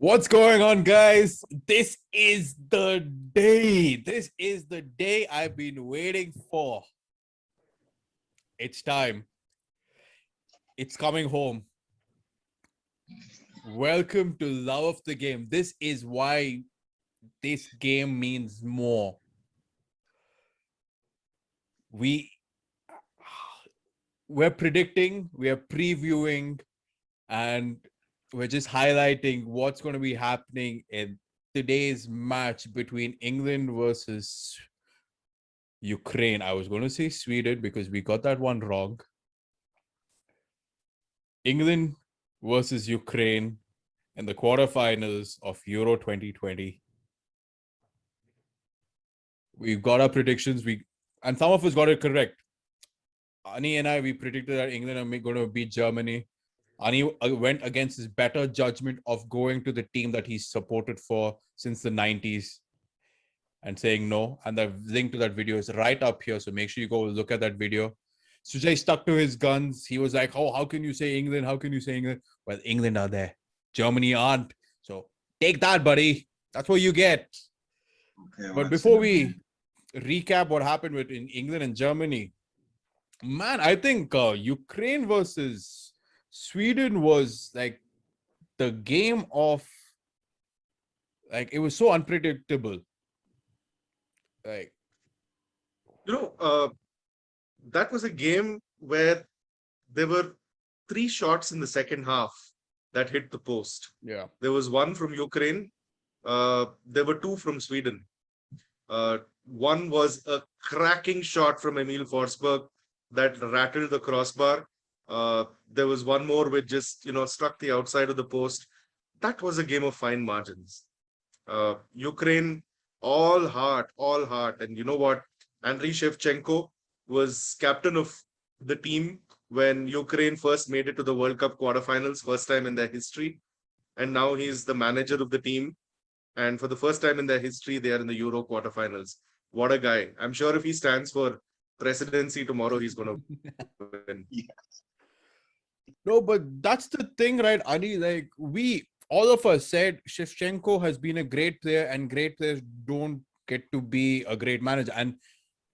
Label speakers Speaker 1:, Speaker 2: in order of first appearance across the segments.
Speaker 1: What's going on, guys? This is the day. This is the day I've been waiting for. It's time. It's coming home. Welcome to Love of the Game. This is why this game means more. We're predicting, we're previewing, and we're just highlighting what's going to be happening in today's match between England versus Ukraine. I was going to say Sweden because we got that one wrong. England versus Ukraine in the quarterfinals of Euro 2020. We've got our predictions. And some of us got it correct. Ani and I, we predicted that England are going to beat Germany. Ani went against his better judgment of going to the team that he's supported for since the 90s and saying no. And the link to that video is right up here. So make sure you go look at that video. Sujay stuck to his guns. He was like, how can you say England? How can you say England? Well, England are there. Germany aren't. So take that, buddy. That's what you get. Okay, but before we recap what happened in England and Germany, man, I think Ukraine versus Sweden was like the game of, like, it was so unpredictable. Like,
Speaker 2: that was a game where there were 3 shots in the second half that hit the post.
Speaker 1: Yeah.
Speaker 2: There was one from Ukraine. There were 2 from Sweden. One was a cracking shot from Emil Forsberg that rattled the crossbar. There was one more which just, struck the outside of the post. That was a game of fine margins. Ukraine, all heart. And you know what? Andriy Shevchenko was captain of the team when Ukraine first made it to the World Cup quarterfinals, first time in their history. And now he's the manager of the team. And for the first time in their history, they are in the Euro quarterfinals. What a guy. I'm sure if he stands for presidency tomorrow, he's going to win.
Speaker 1: Yes. No, but that's the thing, right, Adi? Like, all of us said Shevchenko has been a great player, and great players don't get to be a great manager. And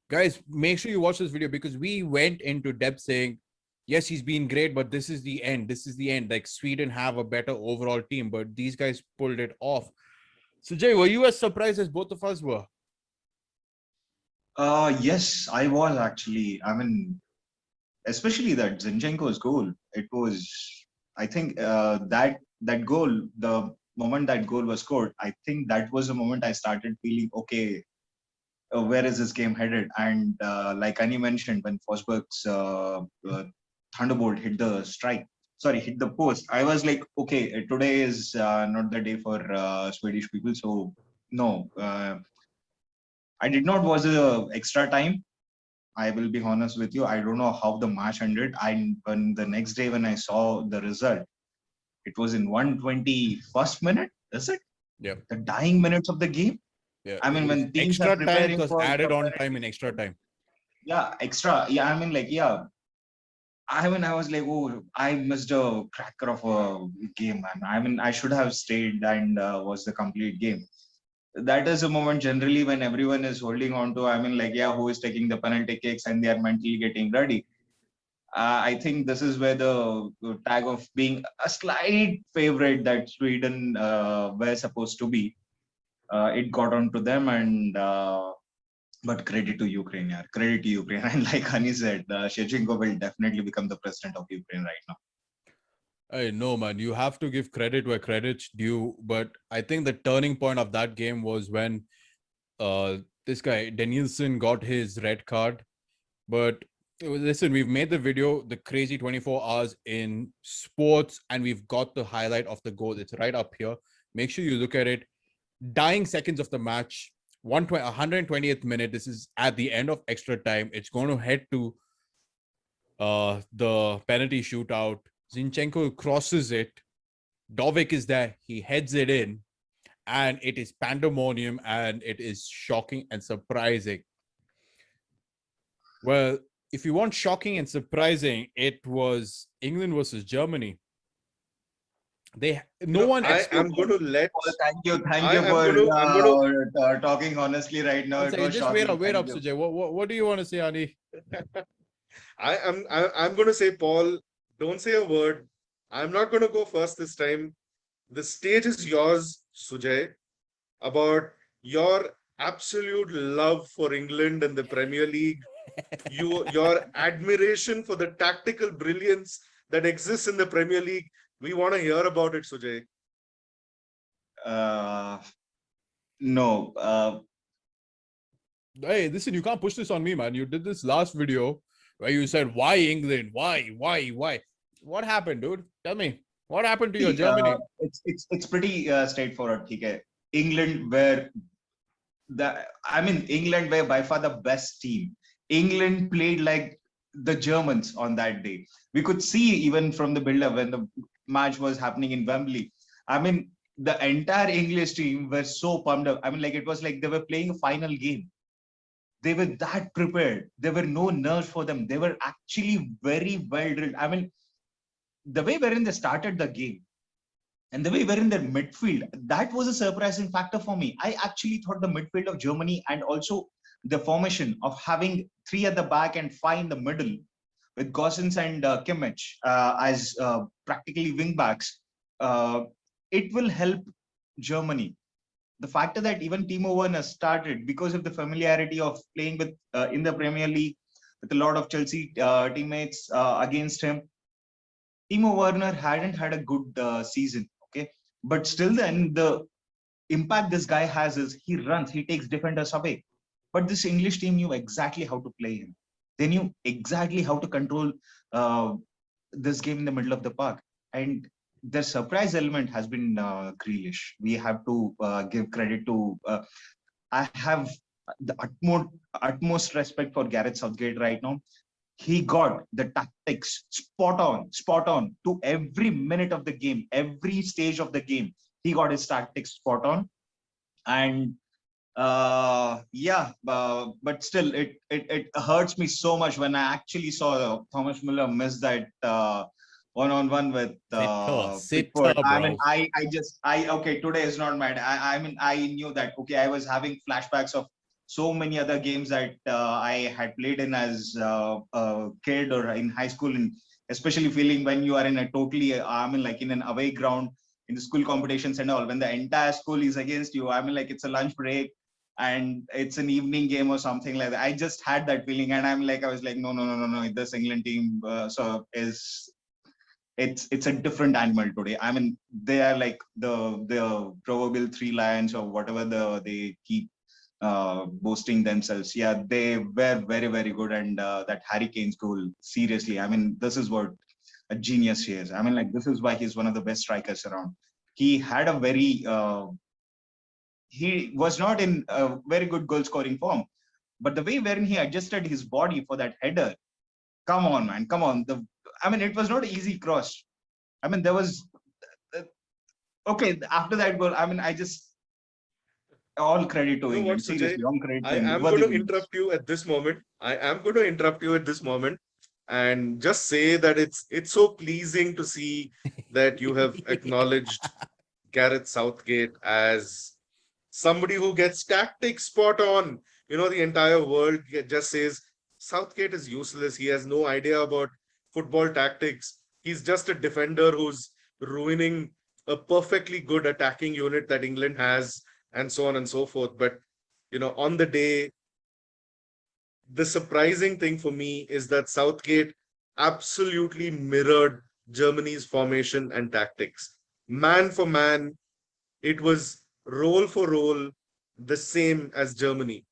Speaker 1: guys, make sure you watch this video because we went into depth saying, yes, he's been great, but this is the end. This is the end. Like, Sweden have a better overall team, but these guys pulled it off. So, Jay, were you as surprised as both of us were?
Speaker 3: Yes, I was actually. I mean, especially that Zinchenko's goal. It was, I think, that goal, the moment that goal was scored, I think that was the moment I started feeling, okay, where is this game headed? And like Annie mentioned, when Forsberg's Thunderbolt hit the post, I was like, okay, today is not the day for Swedish people. So no, I did not watch the extra time. I will be honest with you. I don't know how the match ended. When the next day when I saw the result, it was in 121st minute. Is it?
Speaker 1: Yeah.
Speaker 3: The dying minutes of the game.
Speaker 1: Yeah.
Speaker 3: I mean, when teams
Speaker 1: extra
Speaker 3: are preparing
Speaker 1: time was
Speaker 3: for
Speaker 1: added on time in extra time.
Speaker 3: Yeah, extra. Yeah, I mean, like, yeah. I was like, oh, I missed a cracker of a game, man. I mean, I should have stayed and watched the complete game. That is a moment generally when everyone is holding on to, who is taking the penalty kicks and they are mentally getting ready. I think this is where the tag of being a slight favorite that Sweden were supposed to be, it got onto them. And but credit to Ukraine, yeah. Credit to Ukraine. And like Hani said, Shevchenko will definitely become the president of Ukraine right now.
Speaker 1: I know, man. You have to give credit where credit's due. But I think the turning point of that game was when this guy, Danielson, got his red card. But listen, we've made the video, the crazy 24 hours in sports, and we've got the highlight of the goal. It's right up here. Make sure you look at it. Dying seconds of the match, 120th minute. This is at the end of extra time. It's going to head to the penalty shootout. Zinchenko crosses it. Dovik is there. He heads it in. And it is pandemonium, and it is shocking and surprising. Well, if you want shocking and surprising, it was England versus Germany. No one
Speaker 2: I am going to let.
Speaker 3: Paul, thank
Speaker 2: I
Speaker 3: you
Speaker 2: am
Speaker 3: for
Speaker 2: going to. I'm going to.
Speaker 3: talking honestly right now.
Speaker 1: One
Speaker 3: It
Speaker 1: second,
Speaker 3: was
Speaker 1: just
Speaker 3: shocking.
Speaker 1: wait up,
Speaker 3: Thank you.
Speaker 1: Sujay. What do you want to say, Ani?
Speaker 2: I'm going to say, Paul. Don't say a word. I'm not going to go first this time. The stage is yours, Sujay, about your absolute love for England and the Premier League, your admiration for the tactical brilliance that exists in the Premier League. We want to hear about it, Sujay.
Speaker 3: Uh, no,
Speaker 1: Hey, listen, you can't push this on me, man. You did this last video where you said, why England? Why? What happened, dude? Tell me. What happened to your
Speaker 3: see,
Speaker 1: Germany?
Speaker 3: it's pretty straightforward. Okay, England were England were by far the best team. England played like the Germans on that day. We could see even from the build-up when the match was happening in Wembley. I mean, the entire English team were so pumped up. I mean, like it was like they were playing a final game. They were that prepared. There were no nerves for them. They were actually very well drilled. I mean, the way wherein they started the game and the way we're in their midfield, that was a surprising factor for me. I actually thought the midfield of Germany and also the formation of having three at the back and five in the middle with Gosens and Kimmich as practically wing backs, it will help Germany. The factor that even Timo Werner started because of the familiarity of playing with in the Premier League with a lot of Chelsea teammates against him, Timo Werner hadn't had a good season. Okay, but still, then the impact this guy has is he runs, he takes defenders away. But this English team knew exactly how to play him. They knew exactly how to control this game in the middle of the park. And the surprise element has been Grealish. We have to give credit to. I have the utmost respect for Gareth Southgate right now. He got the tactics spot on to every minute of the game, every stage of the game. He got his tactics spot on, and but still, it hurts me so much when I actually saw Thomas Muller miss that one-on-one with Pickford. I mean,
Speaker 1: Bro.
Speaker 3: I okay, today is not mad. I mean, I knew that. Okay, I was having flashbacks of so many other games that I had played in as a kid or in high school, and especially feeling when you are in a totally, I mean, like in an away ground in the school competitions and all, when the entire school is against you. I mean, like it's a lunch break and it's an evening game or something like that. I just had that feeling, and I was like, no. This England team so is it's a different animal today. I mean, they are like the proverbial three lions or whatever they keep boasting themselves. Yeah, they were very, very good. And that Harry Kane's goal, seriously, I mean, this is what a genius he is. I mean, like this is why he's one of the best strikers around. He had a very he was not in a very good goal scoring form, but the way wherein he adjusted his body for that header, come on, man, come on. I mean, it was not an easy cross. I mean, there was uh, okay after that goal. I mean, I just all credit to
Speaker 2: You know what,
Speaker 3: England.
Speaker 2: Sujay?
Speaker 3: Seriously, all credit to
Speaker 2: I
Speaker 3: England.
Speaker 2: am
Speaker 3: Worthy
Speaker 2: going to
Speaker 3: winners.
Speaker 2: interrupt you at this moment. I am going to interrupt you at this moment and just say that it's so pleasing to see that you have acknowledged Gareth Southgate as somebody who gets tactics spot on. You know, the entire world just says Southgate is useless. He has no idea about football tactics. He's just a defender who's ruining a perfectly good attacking unit that England has, and so on and so forth. But, you know, on the day, the surprising thing for me is that Southgate absolutely mirrored Germany's formation and tactics. Man for man, it was role for role the same as Germany.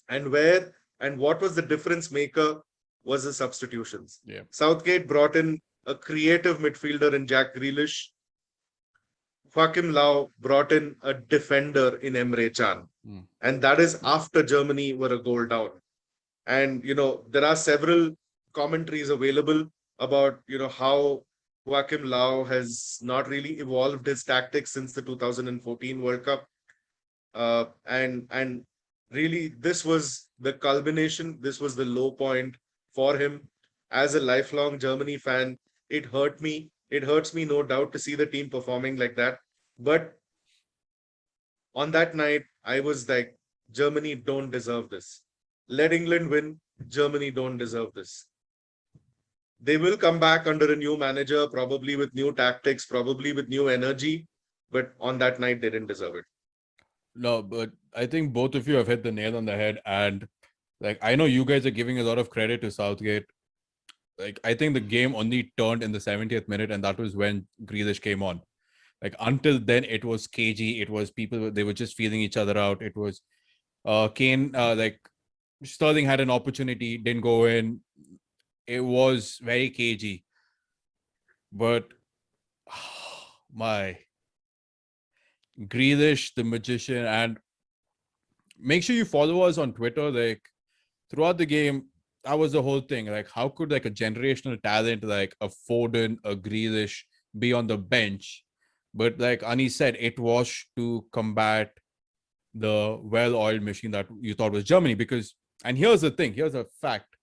Speaker 2: And what was the difference maker was the substitutions.
Speaker 1: Yeah.
Speaker 2: Southgate brought in a creative midfielder in Jack Grealish. Joachim Lau brought in a defender in Emre Can. And that is after Germany were a goal down. And, you know, there are several commentaries available about, you know, how Joachim Lau has not really evolved his tactics since the 2014 World Cup. And really, this was the culmination. This was the low point for him. As a lifelong Germany fan, it hurt me It hurts me, no doubt, to see the team performing like that. But on that night, I was like, Germany don't deserve this. Let England win. Germany don't deserve this. They will come back under a new manager, probably with new tactics, probably with new energy. But on that night, they didn't deserve it.
Speaker 1: No, but I think both of you have hit the nail on the head. And like, I know you guys are giving a lot of credit to Southgate. Like, I think the game only turned in the 70th minute, and that was when Grealish came on. Like, until then, it was cagey. It was people, they were just feeling each other out. It was Kane, like, Sterling had an opportunity, didn't go in. It was very cagey. But my Grealish, the magician, and make sure you follow us on Twitter. Like, throughout the game, that was the whole thing. Like, how could like a generational talent like a Foden, a Grealish be on the bench? But like Ani said, it was to combat the well-oiled machine that you thought was Germany. Because, and here's the thing, here's a fact.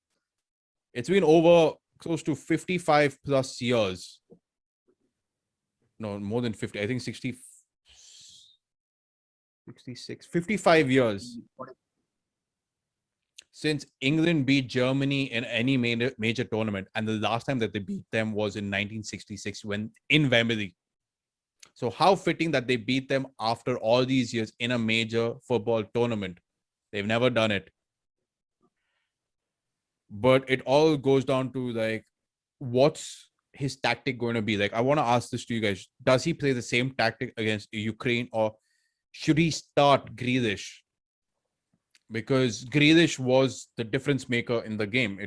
Speaker 1: It's been over close to 55 plus years. No, more than 50. I think 60, 66, 55 years since England beat Germany in any major tournament. And the last time that they beat them was in 1966 when in Wembley. So how fitting that they beat them after all these years in a major football tournament. They've never done it. But it all goes down to like, what's his tactic going to be? Like, I want to ask this to you guys. Does he play the same tactic against Ukraine, or should he start Grealish? Because Grealish was the difference maker in the game.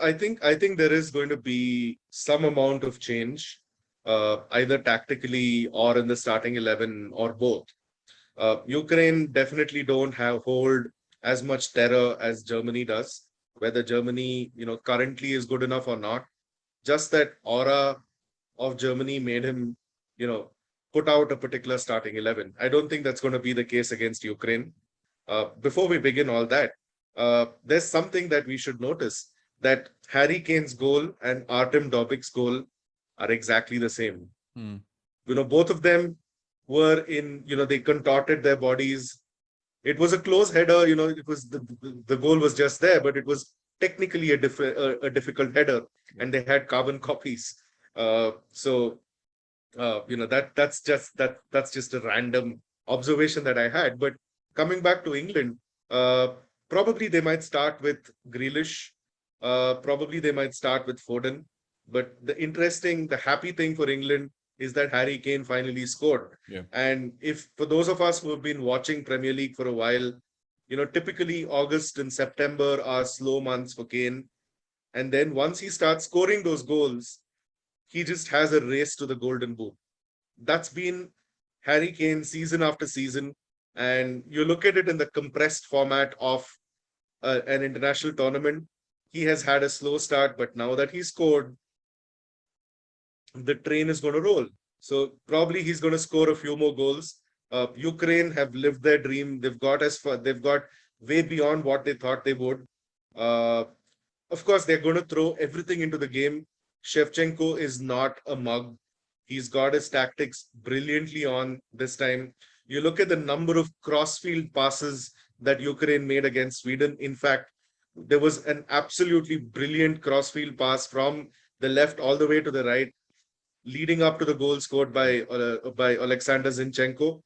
Speaker 2: I think there is going to be some amount of change, either tactically or in the starting 11 or both. Ukraine definitely don't hold as much terror as Germany does. Whether Germany, currently is good enough or not, just that aura of Germany made him, put out a particular starting 11. I don't think that's going to be the case against Ukraine. Before we begin all that, there's something that we should notice, that Harry Kane's goal and Artem Dobik's goal are exactly the same. Both of them were in, they contorted their bodies. It was a close header, it was the goal was just there, but it was technically a difficult header, and they had carbon copies. That's just a random observation that I had. But coming back to England, probably they might start with Grealish. Probably they might start with Foden. But the happy thing for England is that Harry Kane finally scored.
Speaker 1: Yeah.
Speaker 2: And if for those of us who have been watching Premier League for a while, typically August and September are slow months for Kane. And then once he starts scoring those goals, he just has a race to the golden boot. That's been Harry Kane season after season. And you look at it in the compressed format of an international tournament, he has had a slow start, but now that he scored, the train is going to roll. So probably he's going to score a few more goals. Ukraine have lived their dream. They've got way beyond what they thought they would. Of course, they're going to throw everything into the game. Shevchenko is not a mug. He's got his tactics brilliantly on this time. You look at the number of crossfield passes that Ukraine made against Sweden. In fact, there was an absolutely brilliant crossfield pass from the left all the way to the right, leading up to the goal scored by Alexander Zinchenko.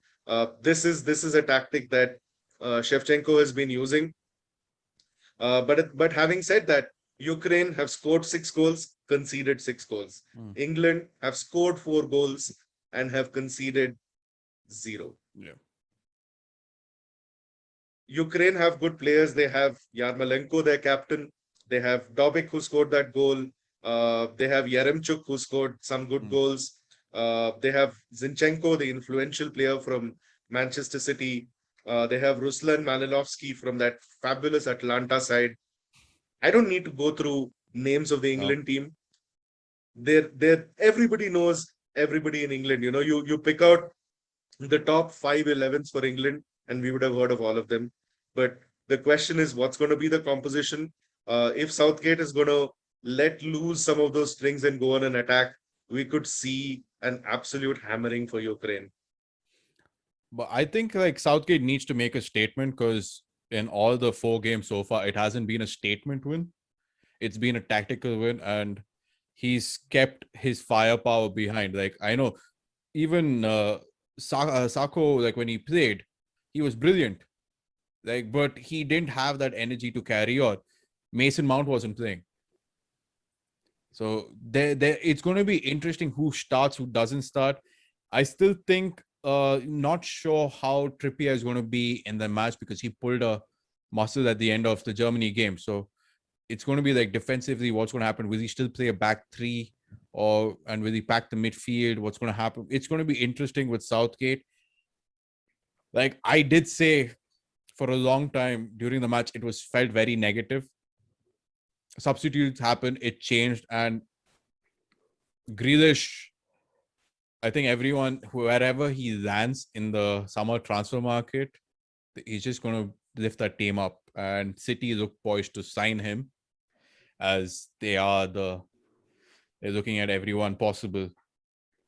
Speaker 2: This is a tactic that Shevchenko has been using. But having said that, Ukraine have scored 6 goals, conceded 6 goals. England have scored 4 goals and have conceded 0.
Speaker 1: Yeah.
Speaker 2: Ukraine have good players. They have Yarmolenko, their captain. They have Dobik, who scored that goal. They have Yaremchuk, who scored some good goals. They have Zinchenko, the influential player from Manchester City. They have Ruslan Malinovsky from that fabulous Atlanta side. I don't need to go through names of the England team. Everybody knows everybody in England. You pick out the top 5 11s for England, and we would have heard of all of them. But the question is, what's going to be the composition? If Southgate is going to let loose some of those strings and go on an attack, we could see an absolute hammering for Ukraine.
Speaker 1: But I think like Southgate needs to make a statement, because in all the 4 games so far, it hasn't been a statement win. It's been a tactical win, and he's kept his firepower behind. Like, I know even Sako, like when he played, he was brilliant. Like, but he didn't have that energy to carry on. Mason Mount wasn't playing. So it's going to be interesting who starts, who doesn't start. I still think not sure how Trippier is going to be in the match, because he pulled a muscle at the end of the Germany game. So it's going to be like defensively, what's going to happen? Will he still play a back three, and will he pack the midfield? What's going to happen? It's going to be interesting with Southgate. Like I did say for a long time during the match, it was felt very negative. Substitutes happened, it changed, and Grealish, I think everyone, wherever he lands in the summer transfer market, he's just going to lift that team up, and City look poised to sign him, as they're looking at everyone possible.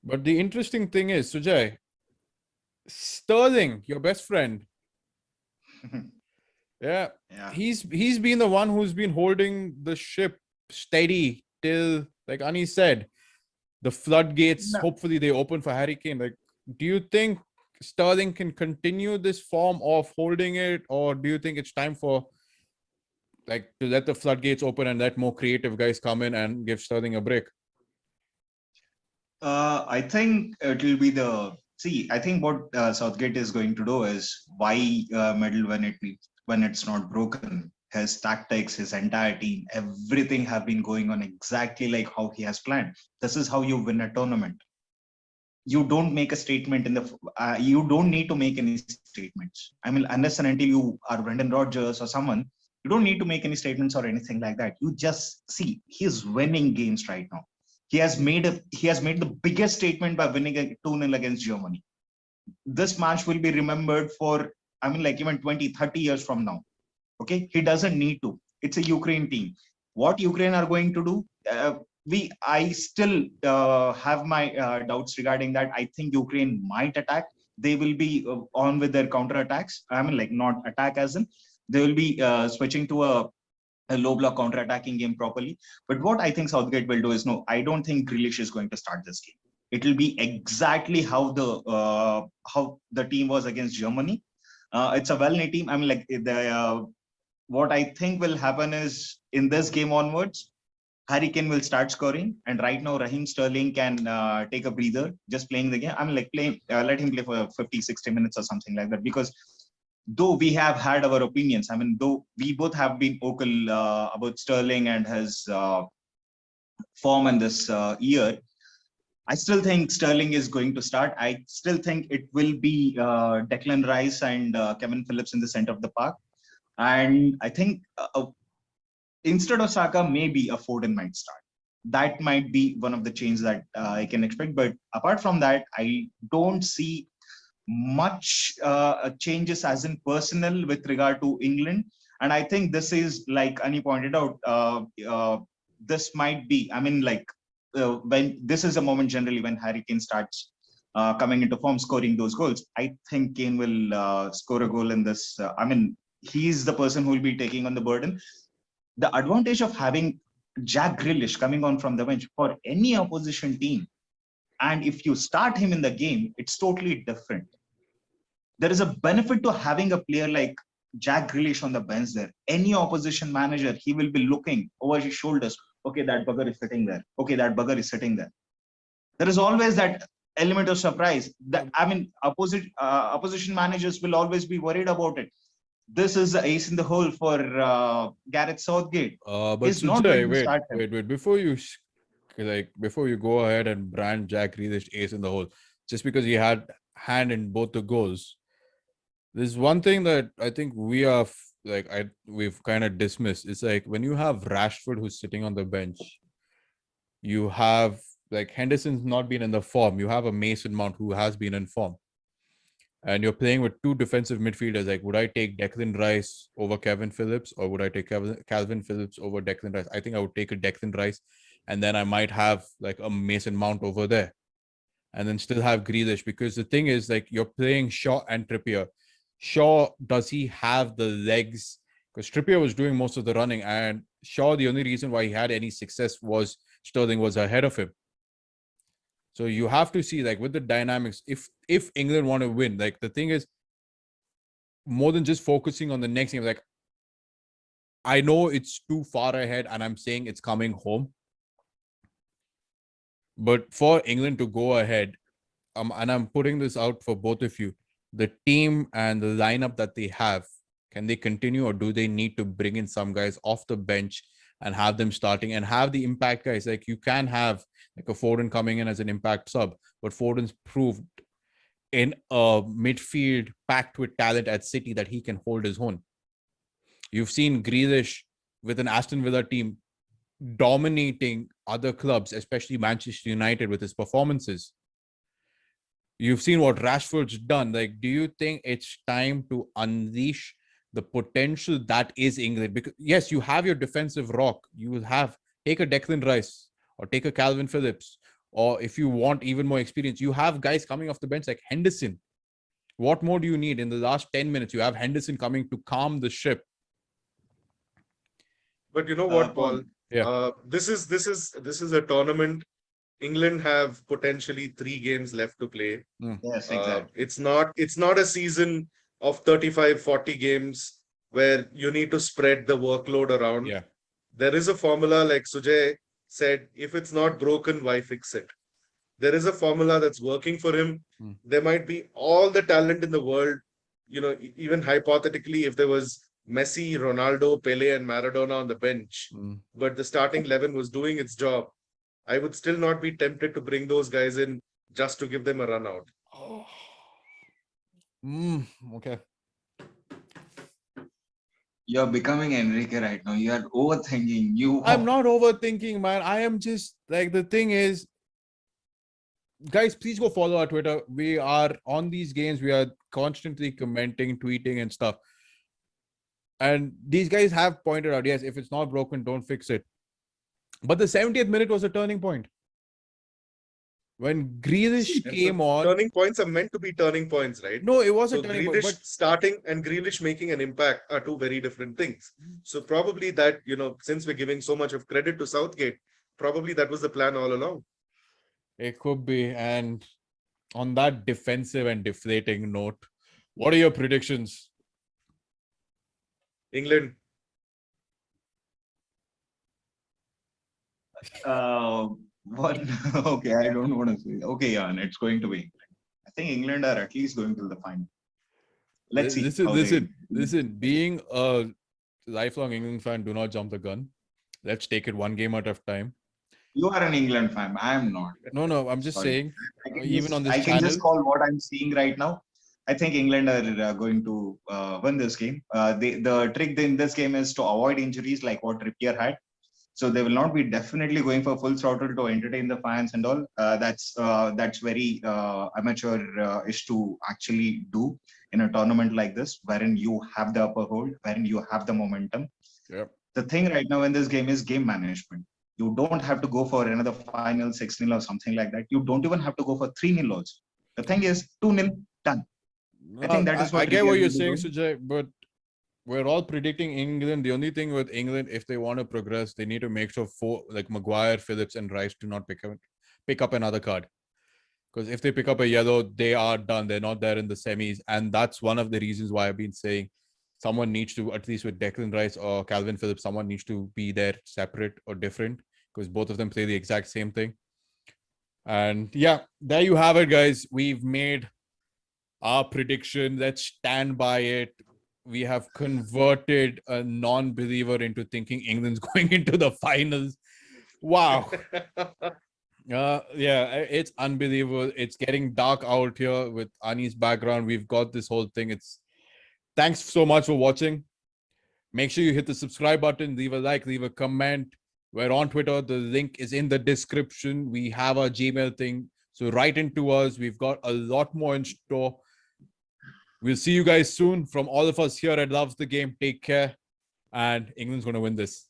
Speaker 1: But the interesting thing is, Sujay, Sterling, your best friend, yeah, he's been the one who's been holding the ship steady till, like Ani said, the floodgates, hopefully they open for Harry Kane. Like, do you think Sterling can continue this form of holding it, or do you think it's time for like to let the floodgates open and let more creative guys come in and give Sterling a break?
Speaker 3: I think it will be I think what Southgate is going to do is why medal when it's not broken. His tactics, his entire team, everything have been going on exactly like how he has planned. This is how you win a tournament. You don't make a statement you don't need to make any statements. I mean, unless and until you are Brendan Rodgers or someone, you don't need to make any statements or anything like that. You just see he's winning games right now. He has made the biggest statement by winning a 2-0 against Germany. This match will be remembered for, I mean, like even 20, 30 years from now. Okay, he doesn't need to. It's a Ukraine team. What Ukraine are going to do? I still have my doubts regarding that. I think Ukraine might attack. They will be on with their counter attacks. I mean, like not attack as in they will be switching to a low block counter attacking game properly. But what I think Southgate will do is no. I don't think Grealish is going to start this game. It will be exactly how the team was against Germany. It's a well-knit team. I mean, like what I think will happen is in this game onwards, Harry Kane will start scoring, and right now Raheem Sterling can take a breather just playing the game. I mean, like let him play for 50, 60 minutes or something like that. Because though we have had our opinions, I mean, though we both have been vocal about Sterling and his form in this year, I still think Sterling is going to start. I still think it will be Declan Rice and Kevin Phillips in the center of the park. And I think instead of Saka, maybe a Foden might start. That might be one of the changes that I can expect. But apart from that, I don't see much changes as in personnel with regard to England. And I think this is, like Ani pointed out, this might be, I mean, like when this is a moment generally when Harry Kane starts coming into form, scoring those goals. I think Kane will score a goal in this. I mean, he's the person who will be taking on the burden. The advantage of having Jack Grealish coming on from the bench for any opposition team, and if you start him in the game, it's totally different. There is a benefit to having a player like Jack Grealish on the bench there. Any opposition manager, he will be looking over his shoulders. Okay, that bugger is sitting there. Okay, that bugger is sitting there. There is always that element of surprise. That, I mean, opposition managers will always be worried about it. This is the ace in the hole for Gareth Southgate.
Speaker 1: But
Speaker 3: He's not going to start him.
Speaker 1: wait. Before you go ahead and brand Jack Grealish ace in the hole, just because he had hand in both the goals, there's one thing that I think we've kind of dismissed. It's like when you have Rashford who's sitting on the bench, you have like Henderson's not been in the form. You have a Mason Mount who has been in form. and you're playing with two defensive midfielders, like would I take Declan Rice over Kevin Phillips, or would I take Calvin Phillips over Declan Rice? I think I would take a Declan Rice, and then I might have like a Mason Mount over there, and then still have Grealish, because the thing is, like, you're playing Shaw and Trippier. Shaw, does he have the legs? Because Trippier was doing most of the running, and Shaw, the only reason why he had any success was Sterling was ahead of him. So you have to see, like, with the dynamics, if England want to win, like, the thing is, more than just focusing on the next game, like, I know it's too far ahead and I'm saying it's coming home, but for England to go ahead, and I'm putting this out for both of you, the team and the lineup that they have, can they continue, or do they need to bring in some guys off the bench and have them starting and have the impact guys? Like, you can have like a Foden coming in as an impact sub, but Foden's proved in a midfield packed with talent at City that he can hold his own. You've seen Grealish with an Aston Villa team dominating other clubs, especially Manchester United, with his performances. You've seen what Rashford's done. Like, do you think it's time to unleash the potential that is England? Because yes, you have your defensive rock. You will take a Declan Rice or take a Calvin Phillips, or if you want even more experience, you have guys coming off the bench like Henderson. What more do you need? In the last 10 minutes, you have Henderson coming to calm the ship.
Speaker 2: But you know what, Paul?
Speaker 1: Yeah.
Speaker 2: This is a tournament. England have potentially 3 games left to play.
Speaker 3: Yes, exactly.
Speaker 2: It's not a season of 35, 40 games where you need to spread the workload around.
Speaker 1: Yeah.
Speaker 2: There is a formula, like Sujay said, if it's not broken, why fix it? There is a formula that's working for him. There might be all the talent in the world. You know, even hypothetically, if there was Messi, Ronaldo, Pele, and Maradona on the bench, but the starting 11 was doing its job, I would still not be tempted to bring those guys in just to give them a run out.
Speaker 1: Okay.
Speaker 3: You're becoming Enrique right now. You are overthinking.
Speaker 1: I'm not overthinking, man. I am just like, the thing is, guys, please go follow our Twitter. We are on these games. We are constantly commenting, tweeting, and stuff. And these guys have pointed out, yes, if it's not broken, don't fix it. But the 70th minute was a turning point. When Grealish came on.
Speaker 2: Turning points are meant to be turning points, right?
Speaker 1: No, it was a
Speaker 2: So
Speaker 1: turning
Speaker 2: Grealish
Speaker 1: point. But
Speaker 2: starting and Grealish making an impact are two very different things. So probably that, you know, since we're giving so much of credit to Southgate, probably that was the plan all along.
Speaker 1: It could be. And on that defensive and deflating note, what are your predictions?
Speaker 2: England.
Speaker 3: One. Okay, I don't want to say. Okay, yeah, and it's going to be. I think England are at least going to the final. Let's see.
Speaker 1: Listen. Being a lifelong England fan, do not jump the gun. Let's take it one game at a time.
Speaker 3: You are an England fan. I am not.
Speaker 1: No. I'm just saying. Even on this channel,
Speaker 3: I can just call what I'm seeing right now. I think England are going to win this game. The trick in this game is to avoid injuries like what Trippier had. So they will not be definitely going for full throttle to entertain the fans and all. That's very amateur-ish to actually do in a tournament like this, wherein you have the upper hold, wherein you have the momentum.
Speaker 1: Yep.
Speaker 3: The thing right now in this game is game management. You don't have to go for another final 6-0 or something like that. You don't even have to go for 3-0 also. The thing is 2-0 done. I think that is what
Speaker 1: I get what you're saying, Sujay, but we're all predicting England. The only thing with England, if they want to progress, they need to make sure Maguire, Phillips, and Rice do not pick up another card. Because if they pick up a yellow, they are done. They're not there in the semis. And that's one of the reasons why I've been saying someone needs to, at least with Declan Rice or Calvin Phillips, someone needs to be there separate or different, because both of them play the exact same thing. And yeah, there you have it, guys. We've made our prediction. Let's stand by it. We have converted a non-believer into thinking England's going into the finals. Wow. Yeah, it's unbelievable. It's getting dark out here with Ani's background. We've got this whole thing. Thanks so much for watching. Make sure you hit the subscribe button, leave a like, leave a comment. We're on Twitter. The link is in the description. We have our Gmail thing. So write into us. We've got a lot more in store. We'll see you guys soon. From all of us here at Loves the Game, take care. And England's going to win this.